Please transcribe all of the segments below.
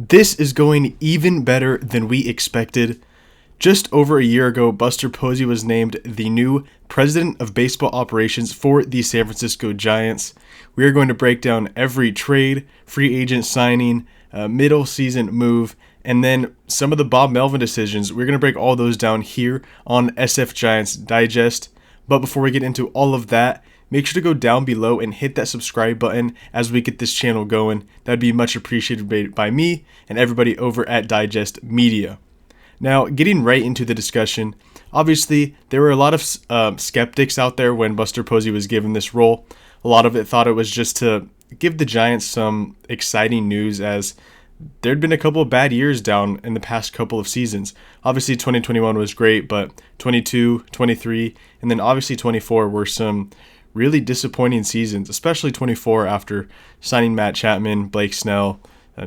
This is going even better than we expected. Just over a year ago, Buster Posey was named the new president of baseball operations for the San Francisco Giants. We are going to break down every trade, free agent signing, middle season move, and then some of the Bob Melvin decisions. We're going to break all those down here on SF Giants Digest. But before we get into all of that, make sure to go down below and hit that subscribe button as we get this channel going. That'd be much appreciated by me and everybody over at Digest Media. Now, getting right into the discussion, obviously there were a lot of skeptics out there when Buster Posey was given this role. A lot of it thought it was just to give the Giants some exciting news, as there'd been a couple of bad years down in the past couple of seasons. Obviously 2021 was great, but 22, 23, and then obviously 24 were some really disappointing seasons, especially 24 after signing Matt Chapman, Blake Snell,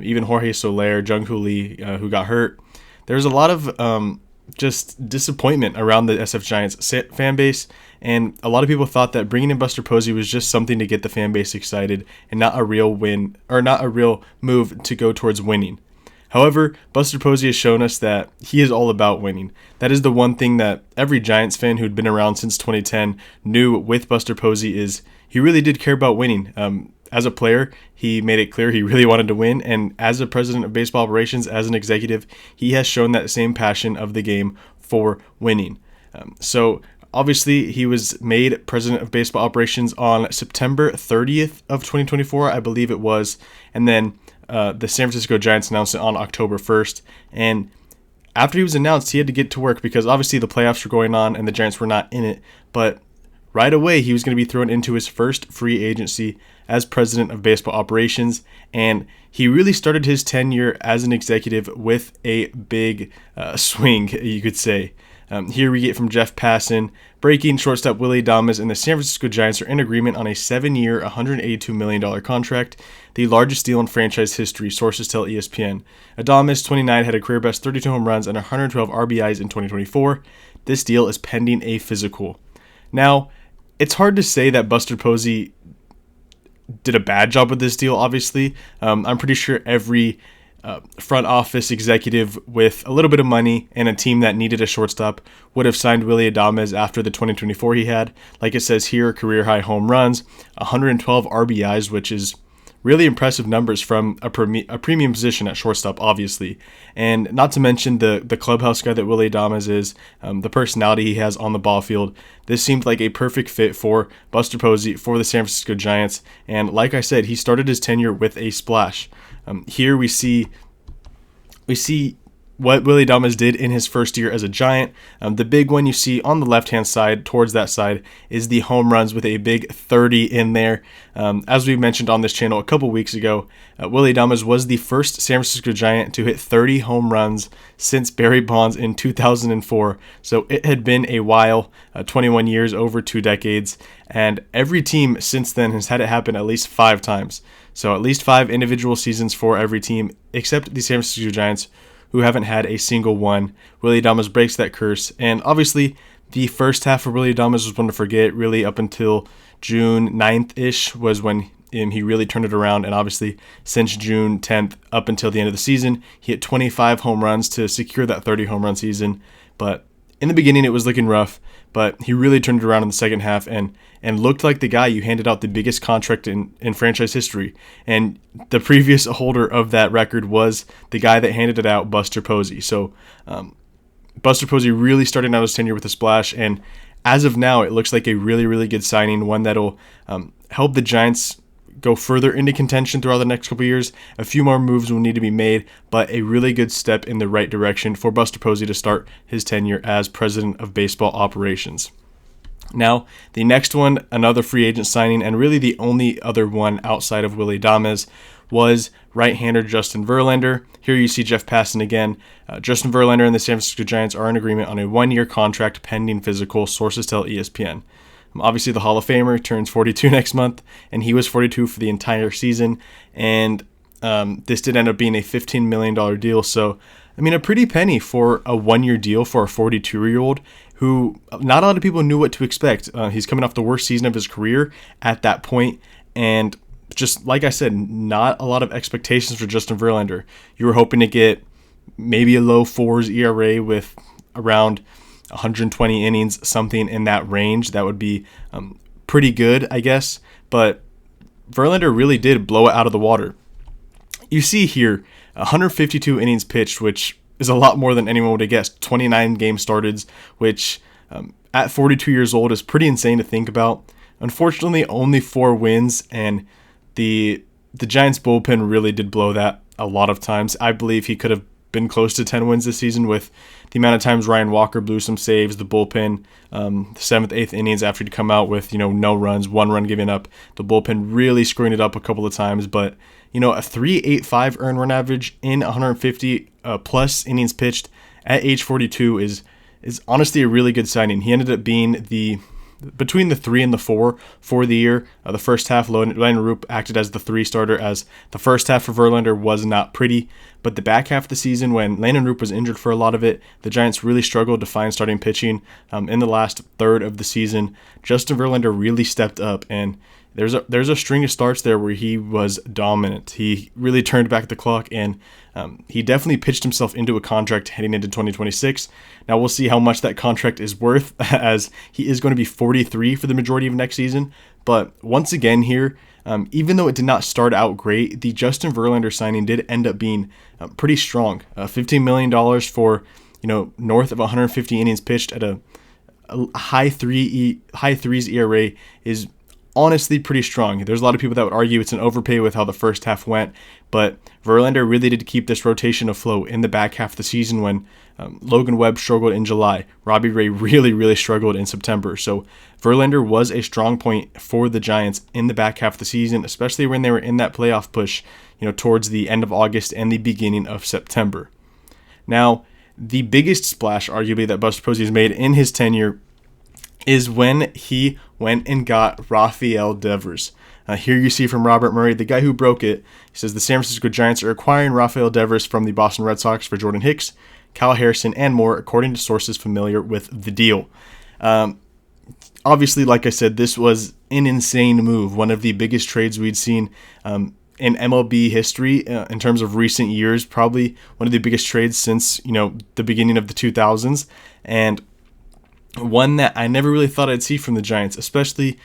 even Jorge Soler, Jung Hoo Lee, who got hurt. There's a lot of just disappointment around the SF Giants fan base, and a lot of people thought that bringing in Buster Posey was just something to get the fan base excited and not a real win, or not a real move to go towards winning. However, Buster Posey has shown us that he is all about winning. That is the one thing that every Giants fan who'd been around since 2010 knew with Buster Posey, is he really did care about winning. As a player, he made it clear he really wanted to win, and as a president of baseball operations, as an executive, he has shown that same passion of the game for winning. So obviously, he was made president of baseball operations on September 30th of 2024, I believe it was, and then the San Francisco Giants announced it on October 1st, and after he was announced, he had to get to work because obviously the playoffs were going on and the Giants were not in it, but right away, he was going to be thrown into his first free agency as president of baseball operations, and he really started his tenure as an executive with a big swing, you could say. Here we get from Jeff Passan, breaking shortstop Willy Adames and the San Francisco Giants are in agreement on a 7-year, $182 million contract, the largest deal in franchise history, sources tell ESPN. Adames, 29, had a career-best 32 home runs and 112 RBIs in 2024. This deal is pending a physical. Now, it's hard to say that Buster Posey did a bad job with this deal, obviously. I'm pretty sure every front office executive with a little bit of money and a team that needed a shortstop would have signed Willy Adames after the 2024 he had. Like it says here, career-high home runs, 112 RBIs, which is really impressive numbers from a premium position at shortstop, obviously. And not to mention the clubhouse guy that Willy Adames is, the personality he has on the ball field. This seemed like a perfect fit for Buster Posey for the San Francisco Giants. And like I said, he started his tenure with a splash. Here we see what Willy Adames did in his first year as a Giant. The big one you see on the left-hand side, towards that side, is the home runs with a big 30 in there. As we mentioned on this channel a couple weeks ago, Willy Adames was the first San Francisco Giant to hit 30 home runs since Barry Bonds in 2004. So it had been a while, 21 years, over 2 decades, and every team since then has had it happen at least 5 times. So at least 5 individual seasons for every team, except the San Francisco Giants, who haven't had a single one. Willy Adames breaks that curse, and obviously the first half of Willy Adames was one to forget, really up until June 9th-ish was when he really turned it around, and obviously since June 10th up until the end of the season, he hit 25 home runs to secure that 30 home run season. But in the beginning, it was looking rough, but he really turned it around in the second half and looked like the guy you handed out the biggest contract in franchise history. And the previous holder of that record was the guy that handed it out, Buster Posey. So Buster Posey really started out his tenure with a splash, and as of now, it looks like a really, really good signing, one that'll help the Giants go further into contention throughout the next couple years. A few more moves will need to be made, but a really good step in the right direction for Buster Posey to start his tenure as president of baseball operations. Now, the next one, another free agent signing, and really the only other one outside of Willy Adames, was right-hander Justin Verlander. Here you see Jeff Passan again. Justin Verlander and the San Francisco Giants are in agreement on a 1-year contract pending physical, sources tell ESPN. Obviously, the Hall of Famer turns 42 next month, and he was 42 for the entire season, and this did end up being a $15 million deal. So, I mean, a pretty penny for a 1-year deal for a 42-year-old who not a lot of people knew what to expect. He's coming off the worst season of his career at that point, and just like I said, not a lot of expectations for Justin Verlander. You were hoping to get maybe a low fours ERA with around 120 innings, something in that range. That would be pretty good, I guess. But Verlander really did blow it out of the water. You see here 152 innings pitched, which is a lot more than anyone would have guessed. 29 games started, which at 42 years old is pretty insane to think about. Unfortunately, only 4 wins, and the Giants bullpen really did blow that a lot of times. I believe he could have been close to 10 wins this season with the amount of times Ryan Walker blew some saves, the bullpen, the 7th, 8th innings after he'd come out with, no runs, 1 run given up, the bullpen really screwing it up a couple of times. But, a 3.85 earned run average in 150 plus innings pitched at age 42 is honestly a really good signing. He ended up being between the 3 and the 4 for the year. The first half, Landon Roop acted as the 3 starter, as the first half for Verlander was not pretty. But the back half of the season, when Landon Roop was injured for a lot of it, the Giants really struggled to find starting pitching. In the last third of the season, Justin Verlander really stepped up, and there's a string of starts there where he was dominant. He really turned back the clock, and he definitely pitched himself into a contract heading into 2026. Now we'll see how much that contract is worth, as he is going to be 43 for the majority of next season. But once again here, even though it did not start out great, the Justin Verlander signing did end up being pretty strong. $15 million for north of 150 innings pitched at a high threes ERA is honestly pretty strong. There's a lot of people that would argue it's an overpay with how the first half went, but Verlander really did keep this rotation afloat in the back half of the season when Logan Webb struggled in July. Robbie Ray really struggled in September. So Verlander was a strong point for the Giants in the back half of the season, especially when they were in that playoff push, towards the end of August and the beginning of September. Now, the biggest splash, arguably, that Buster Posey has made in his tenure is when he went and got Rafael Devers. Here you see from Robert Murray, the guy who broke it. He says the San Francisco Giants are acquiring Rafael Devers from the Boston Red Sox for Jordan Hicks, Kyle Harrison, and more, according to sources familiar with the deal. Obviously, like I said, this was an insane move, one of the biggest trades we'd seen in MLB history in terms of recent years, probably one of the biggest trades since the beginning of the 2000s, and one that I never really thought I'd see from the Giants, especially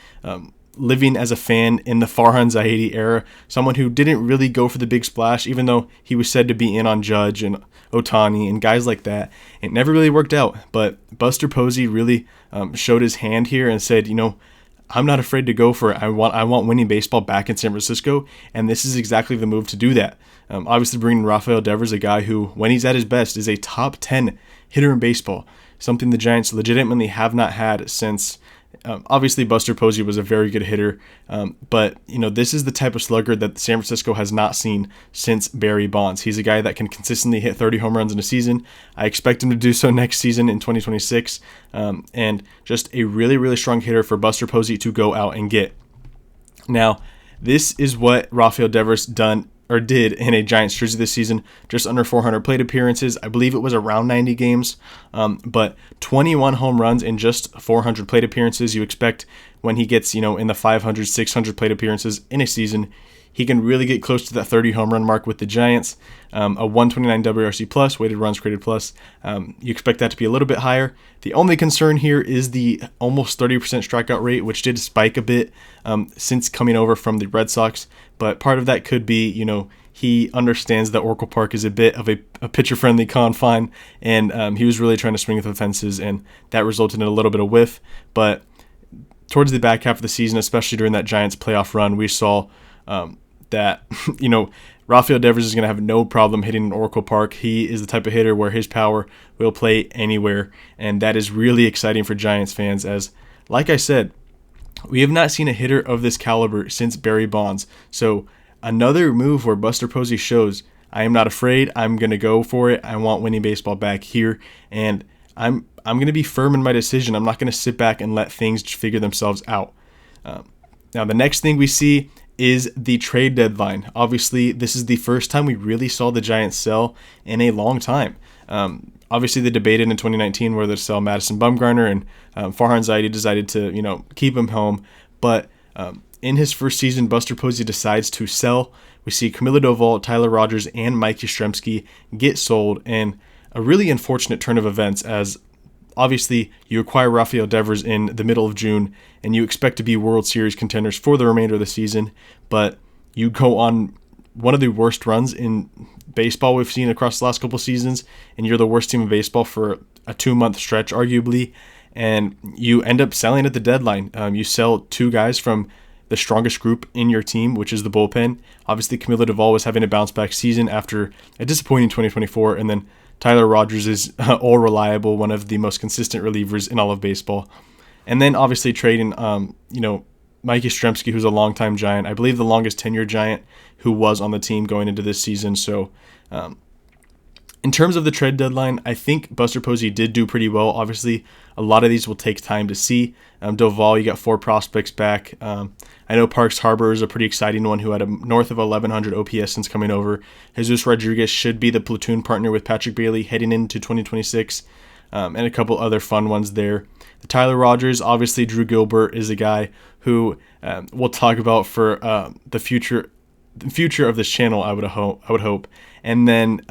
living as a fan in the Farhan Zaidi era, someone who didn't really go for the big splash, even though he was said to be in on Judge and Ohtani and guys like that. It never really worked out, but Buster Posey really showed his hand here and said, I'm not afraid to go for it. I want winning baseball back in San Francisco, and this is exactly the move to do that. Obviously bringing Rafael Devers, a guy who, when he's at his best, is a top 10 hitter in baseball, something the Giants legitimately have not had since. Obviously, Buster Posey was a very good hitter, but this is the type of slugger that San Francisco has not seen since Barry Bonds. He's a guy that can consistently hit 30 home runs in a season. I expect him to do so next season in 2026, and just a really strong hitter for Buster Posey to go out and get. Now, this is what Rafael Devers did in a Giants jersey this season, just under 400 plate appearances. I believe it was around 90 games, but 21 home runs in just 400 plate appearances. You expect when he gets, in the 500, 600 plate appearances in a season, he can really get close to that 30 home run mark with the Giants. A 129 WRC plus, weighted runs created plus. You expect that to be a little bit higher. The only concern here is the almost 30% strikeout rate, which did spike a bit since coming over from the Red Sox. But part of that could be, he understands that Oracle Park is a bit of a pitcher-friendly confine, and he was really trying to swing at the fences, and that resulted in a little bit of whiff. But towards the back half of the season, especially during that Giants playoff run, we saw that, Rafael Devers is going to have no problem hitting in Oracle Park. He is the type of hitter where his power will play anywhere, and that is really exciting for Giants fans as, like I said, we have not seen a hitter of this caliber since Barry Bonds. So another move where Buster Posey shows, I am not afraid. I'm going to go for it. I want winning baseball back here, and I'm going to be firm in my decision. I'm not going to sit back and let things figure themselves out. Now, the next thing we see is the trade deadline. Obviously, this is the first time we really saw the Giants sell in a long time. Obviously, they debated in 2019 whether to sell Madison Bumgarner, and Farhan Zaidi decided to, keep him home. But in his first season, Buster Posey decides to sell. We see Camilo Doval, Tyler Rogers, and Mike Yastrzemski get sold, and a really unfortunate turn of events as obviously you acquire Rafael Devers in the middle of June, and you expect to be World Series contenders for the remainder of the season, but you go on one of the worst runs in baseball we've seen across the last couple seasons, and you're the worst team in baseball for a 2-month stretch, arguably, and you end up selling at the deadline. You sell two guys from the strongest group in your team, which is the bullpen. Obviously, Camilo Doval was having a bounce-back season after a disappointing 2024, and then Tyler Rogers is all reliable, one of the most consistent relievers in all of baseball. And then obviously trading, Mike Yastrzemski, who's a longtime Giant, I believe the longest tenured Giant who was on the team going into this season. So in terms of the trade deadline, I think Buster Posey did do pretty well. Obviously, a lot of these will take time to see. Doval, you got 4 prospects back. I know Parks Harbor is a pretty exciting one who had a north of 1,100 OPS since coming over. Jesus Rodriguez should be the platoon partner with Patrick Bailey heading into 2026, and a couple other fun ones there. The Tyler Rogers, obviously Drew Gilbert is a guy who we'll talk about for the future of this channel, I would hope. And then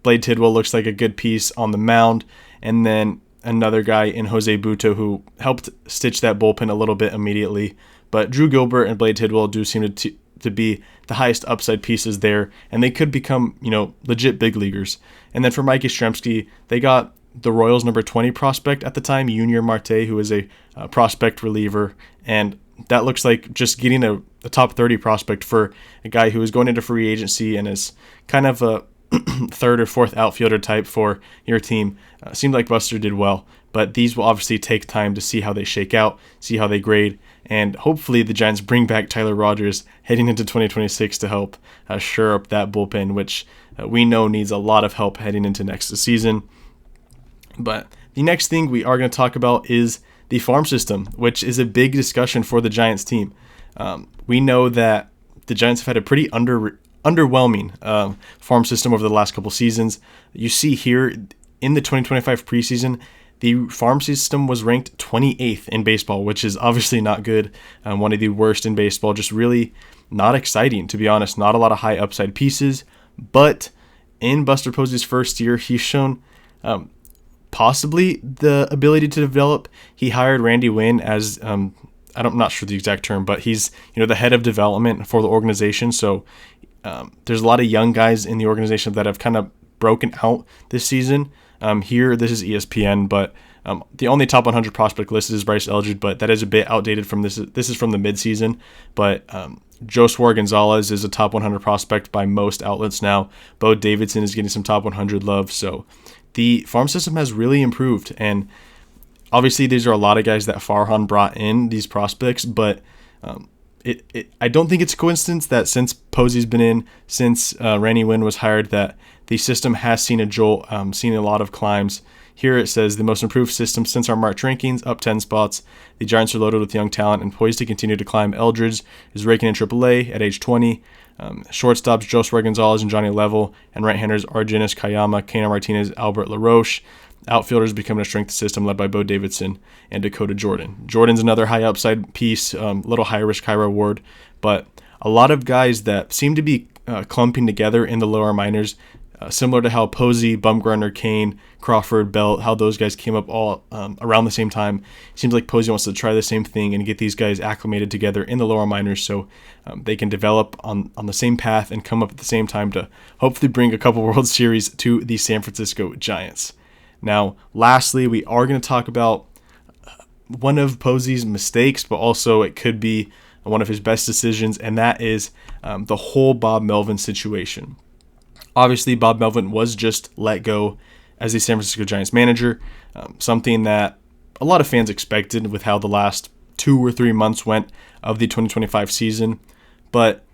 Blade Tidwell looks like a good piece on the mound. And then another guy in Jose Buto who helped stitch that bullpen a little bit immediately. But Drew Gilbert and Blade Tidwell do seem to be the highest upside pieces there, and they could become, legit big leaguers. And then for Mike Yastrzemski, they got the Royals' number 20 prospect at the time, Junior Marte, who is a prospect reliever, and that looks like just getting a top 30 prospect for a guy who is going into free agency and is kind of a third or fourth outfielder type for your team. Seemed like Buster did well, but these will obviously take time to see how they shake out, see how they grade, and hopefully the Giants bring back Tyler Rogers heading into 2026 to help shore up that bullpen, which we know needs a lot of help heading into next season. But the next thing we are going to talk about is the farm system, which is a big discussion for the Giants team. We know that the Giants have had a pretty underwhelming farm system over the last couple seasons. You see here in the 2025 preseason, the farm system was ranked 28th in baseball, which is obviously not good. One of the worst in baseball, just really not exciting, to be honest. Not a lot of high upside pieces, but in Buster Posey's first year, he's shown possibly the ability to develop. He hired Randy Wynn as, I'm not sure the exact term, but he's the head of development for the organization. So there's a lot of young guys in the organization that have kind of broken out this season. Here, this is ESPN, but the only top 100 prospect listed is Bryce Eldred, but that is a bit outdated from this. This is from the midseason, but Josué Gonzalez is a top 100 prospect by most outlets now. Bo Davidson is getting some top 100 love, so the farm system has really improved, and obviously these are a lot of guys that Farhan brought in, these prospects, but I don't think it's a coincidence that since Posey's been in, since Randy Wynn was hired, that the system has seen a jolt, seen a lot of climbs. Here it says the most improved system since our March rankings, up 10 spots. The Giants are loaded with young talent and poised to continue to climb. Eldridge is raking in AAA at age 20. Shortstops Josué Gonzalez and Johnny Level, and right-handers Argenis Kayama, Kena Martinez, Albert LaRoche. Outfielders becoming a strength system led by Bo Davidson and Dakota Jordan. Jordan's another high upside piece, little high risk, high reward, but a lot of guys that seem to be clumping together in the lower minors, similar to how Posey, Bumgarner, Kane, Crawford, Belt, how those guys came up all around the same time. Seems like Posey wants to try the same thing and get these guys acclimated together in the lower minors so they can develop on the same path and come up at the same time to hopefully bring a couple World Series to the San Francisco Giants. Now, lastly, we are going to talk about one of Posey's mistakes, but also it could be one of his best decisions, and that is the whole Bob Melvin situation. Obviously, Bob Melvin was just let go as the San Francisco Giants manager, something that a lot of fans expected with how the last 2 or 3 months went of the 2025 season. But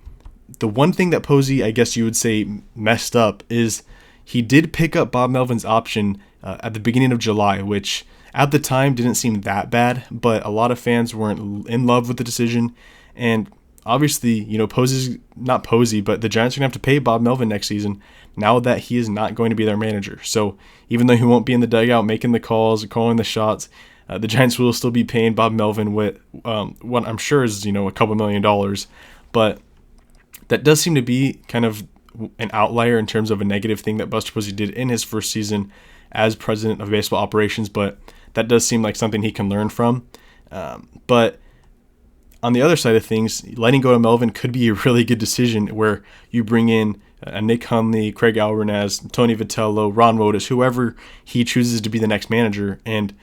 the one thing that Posey, I guess you would say, messed up is he did pick up Bob Melvin's option at the beginning of July, which at the time didn't seem that bad, but a lot of fans weren't in love with the decision. And obviously, Posey's not Posey, but the Giants are going to have to pay Bob Melvin next season now that he is not going to be their manager. So even though he won't be in the dugout making the calls, calling the shots, The Giants will still be paying Bob Melvin what I'm sure is, a couple $1 million, but that does seem to be kind of an outlier in terms of a negative thing that Buster Posey did in his first season as president of baseball operations, but that does seem like something he can learn from. But on the other side of things, letting go of Melvin could be a really good decision where you bring in Nick Hundley, Craig Alvarez, Tony Vitello, Ron Wotus, whoever he chooses to be the next manager, and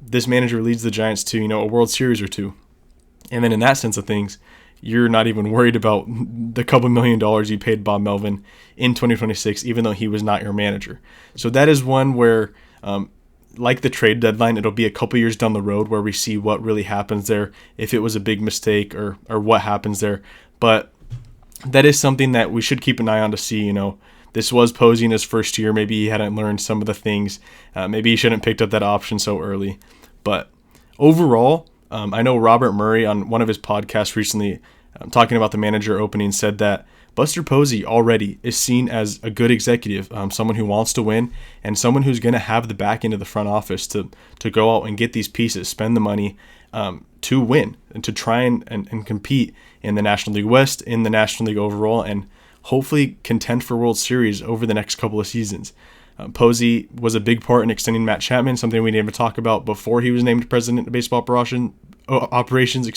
this manager leads the Giants to, a World Series or two. And then in that sense of things, you're not even worried about the couple $1 million you paid Bob Melvin in 2026, even though he was not your manager. So that is one where, like the trade deadline, it'll be a couple years down the road where we see what really happens there, if it was a big mistake or what happens there. But that is something that we should keep an eye on to see. This was Posey in his first year. Maybe he hadn't learned some of the things. Maybe he shouldn't have picked up that option so early. But overall, I know Robert Murray on one of his podcasts recently, talking about the manager opening, said that Buster Posey already is seen as a good executive, someone who wants to win, and someone who's going to have the back end of the front office to go out and get these pieces, spend the money to win, and to try and compete in the National League West, in the National League overall, and hopefully contend for World Series over the next couple of seasons. Posey was a big part in extending Matt Chapman, something we didn't even talk about before he was named president of baseball operations.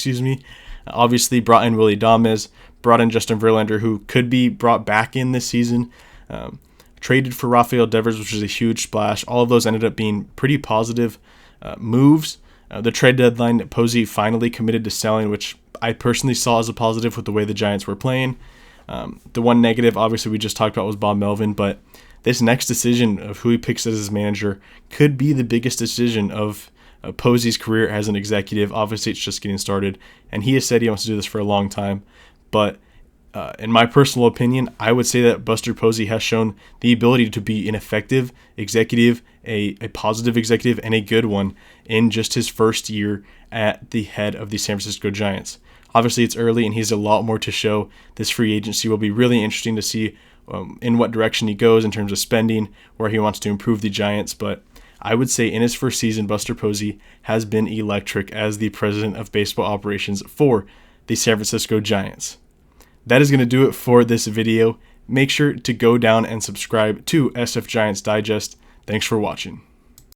Obviously brought in Willy Adames, brought in Justin Verlander, who could be brought back in this season. Traded for Rafael Devers, which was a huge splash. All of those ended up being pretty positive moves. The trade deadline, Posey finally committed to selling, which I personally saw as a positive with the way the Giants were playing. The one negative, obviously, we just talked about was Bob Melvin, but this next decision of who he picks as his manager could be the biggest decision of Posey's career as an executive. Obviously, it's just getting started, and he has said he wants to do this for a long time. But in my personal opinion, I would say that Buster Posey has shown the ability to be an effective executive, a positive executive, and a good one in just his first year at the head of the San Francisco Giants. Obviously, it's early, and he has a lot more to show. This free agency will be really interesting to see in what direction he goes in terms of spending, where he wants to improve the Giants. But I would say in his first season, Buster Posey has been electric as the president of baseball operations for the San Francisco Giants. That is going to do it for this video. Make sure to go down and subscribe to SF Giants Digest. Thanks for watching.